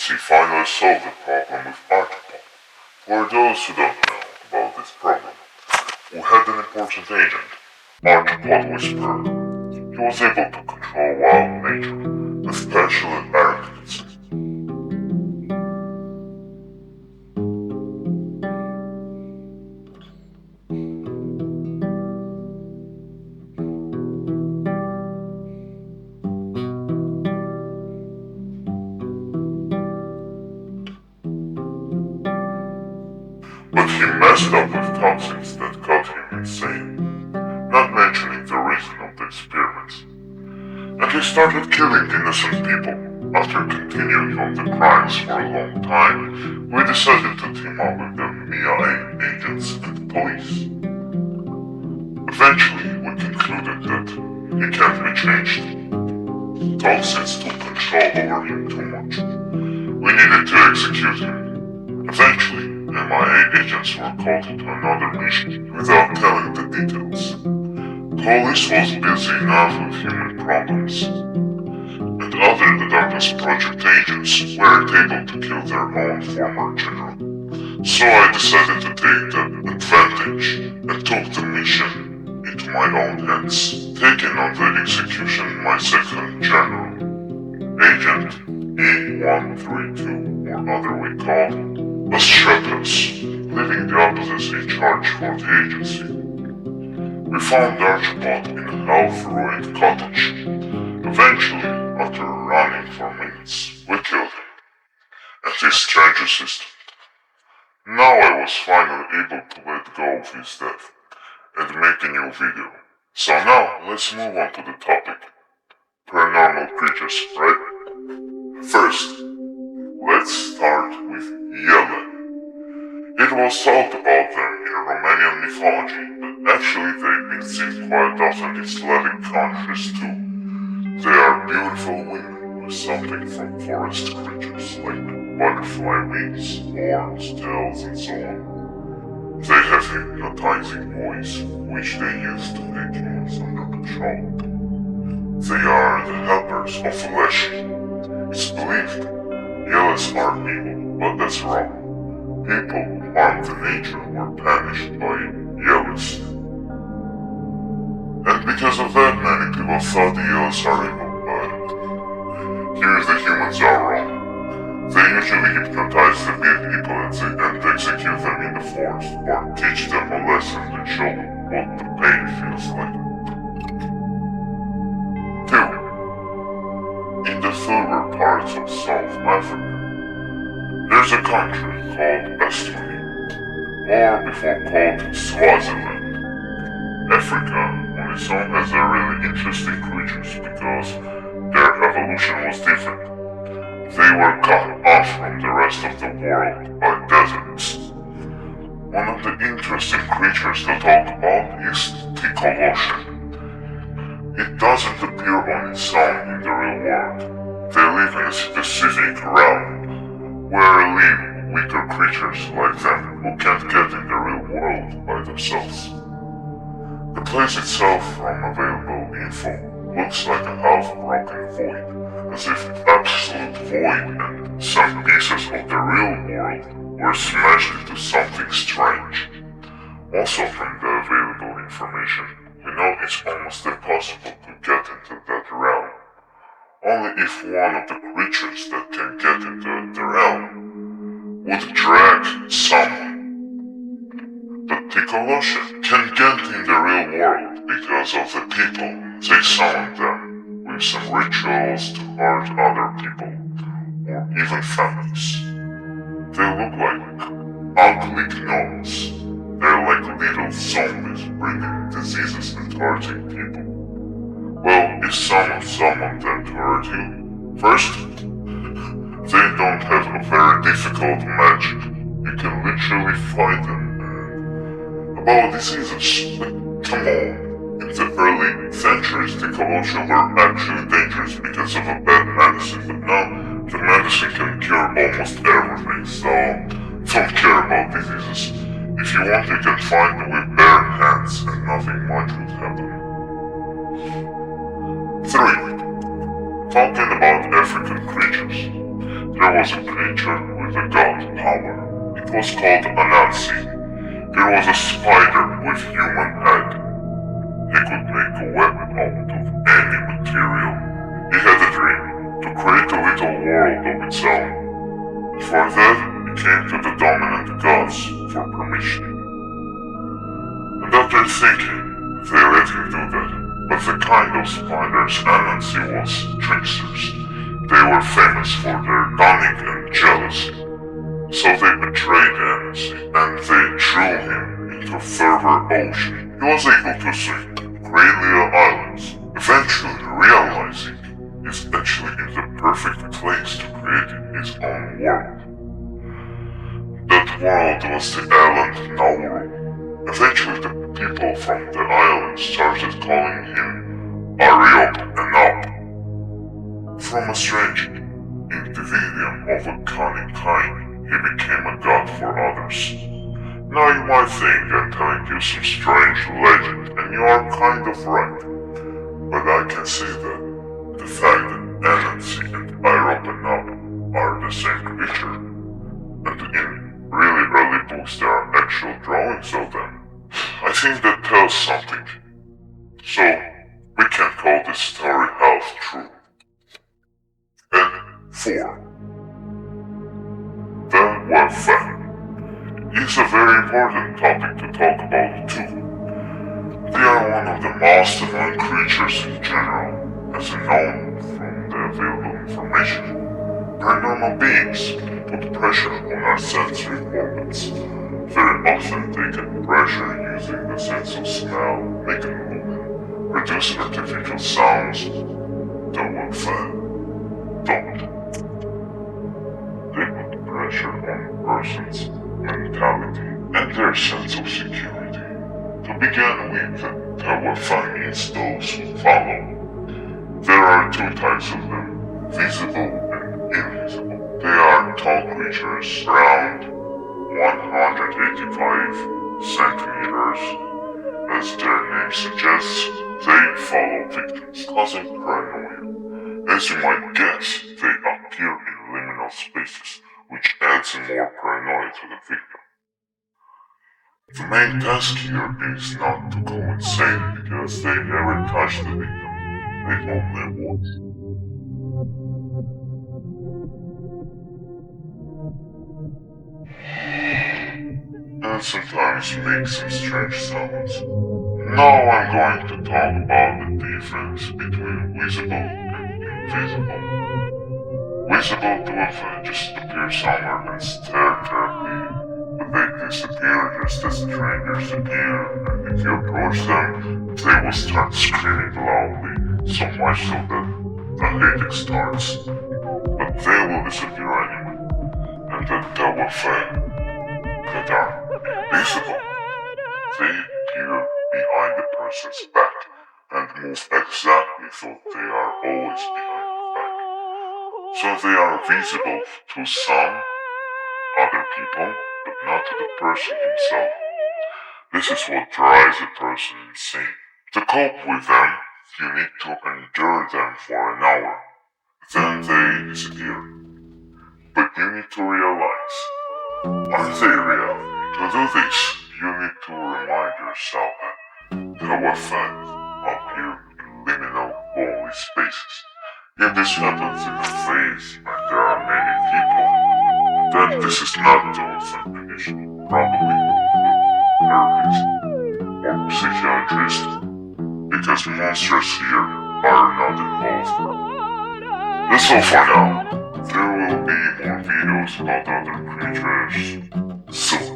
he finally solved the problem with Arthropod. For those who don't know about this problem, we had an important agent, Arthropod Whisperer. He was able to control wild nature with special abilities. But he messed up with toxins that got him insane, not mentioning the reason of the experiments. And he started killing innocent people. After continuing on the crimes for a long time, we decided to team up with the MIA agents and police. Eventually, we concluded that he can't be changed. Toxins took control over him too much. We needed to execute him. Eventually, MIA agents were called to another mission without telling the details. Police was busy enough with human problems, and other the Darkness Project agents weren't able to kill their own former general. So I decided to take the advantage and took the mission into my own hands, taking on the execution my second general, Agent E132, or otherwise called Illustrative, leaving the opposites in charge for the agency. We found Arthropod in a half-ruined cottage. Eventually, after running for minutes, we killed him and his strange assistant. Now I was finally able to let go of his death and make a new video. So now, let's move on to the topic. Paranormal creatures, right? First, let's start with Yele. It was thought about them in Romanian mythology, but actually they've been seen quite often in Slavic countries too. They are beautiful women with something from forest creatures like butterfly wings, horns, tails, and so on. They have hypnotizing voice, which they use to take humans under control. They are the helpers of Leshi. It's believed Yeles are evil, but that's wrong. People who harmed the nature were punished by Yeles. And because of that, many people thought the Yeles are evil, but here's the humans are wrong. They usually hypnotize the people and execute them in the forest, or teach them a lesson and show them what the pain feels like. 2. In the silver parts of South Africa, there's a country called Estonia, or before called Swaziland. Africa on its own has a really interesting creatures because their evolution was different. They were cut off from the rest of the world by deserts. One of the interesting creatures to talk about is Ticolotion. It doesn't appear on its own in the real world. They live in a specific realm, where live weaker creatures like them who can't get in the real world by themselves. The place itself, from available info, looks like a half-broken void, as if absolute void and some pieces of the real world were smashed into something strange. Also from the available information, we know it's almost impossible to get into that realm. Only if one of the creatures that can get into the realm would drag someone. But Ticolotion can get in the real world because of the people. They summon them with some rituals to hurt other people, or even families. They look like ugly gnomes. They're like little zombies bringing diseases and hurting people. Well, if someone summoned them to hurt you, first, they don't have a very difficult magic. You can literally fight them. About diseases, but come on. In the early centuries, the Ticolotion were actually dangerous because of a bad medicine, but now the medicine can cure almost everything, so don't care about diseases. If you want, you can find them with bare hands and nothing much would happen. 3. Talking about African creatures. There there was a creature with a god power. It was called a Nazi. It was a spider with human head. He could make a weapon out of any material. He had a dream to create a little world of its own. For that, he came to the dominant gods for permission. And after thinking, they let him do that. But the kind of spiders Anansi was tricksters. They were famous for their cunning and jealousy. So they betrayed Anansi and they threw him into a further ocean. He was able to swim to Kralia Islands, eventually realizing he's actually in the perfect place to create his own world. That world was the island Nauru. Eventually the people from the island started calling him Ariop Enap. From a strange individual of a cunning kind, he became a god for others. Now you might think I'm telling you some strange legend, and you are kind of right. But I can say that the fact that Anansi and Ariop Enap are the same creature, and in really early books there are actual drawings of them, I think that tells something. So, we can call this story half true. And 4. The Wafan is a very important topic to talk about too. They are one of the most annoying creatures in general, as known from the available information. Paranormal beings put pressure on our sensory organs. Very often they get pressure using the sense of smell, make an illusion, produce artificial sounds. The Wafan don't. They put pressure on a person's mentality and their sense of security. To begin with, the Wafan is those who follow. There are 2 types of them, visible and invisible. They are tall creatures, around 185 centimeters. As their name suggests, they follow victims, causing paranoia. As you might guess, they appear in liminal spaces, which adds more paranoia to the victim. The main task here is not to go insane because they never touch the victim, they only watch. And sometimes make some strange sounds. Now I'm going to talk about the difference between visible and invisible. Visible dwarfs just appear somewhere and stare directly, but they disappear just as strangers appear, and if you approach them, they will start screaming loudly, so much so that the headache starts. But they will disappear anyway, and the dwarfs that are invisible, they appear behind the person's back and move exactly so they are always behind the back. So they are visible to some other people, but not to the person himself. This is what drives a person insane. To cope with them, you need to endure them for an hour. Then they disappear. But you need to realize, are they real? To do this, you need to remind yourself that the Wafans appear in liminal holy spaces. If this happens in a place where there are many people, then this is not the Wafan condition, probably with therapists or psychiatrists, because monsters here are not involved. That's all for now. There will be more videos about other creatures soon.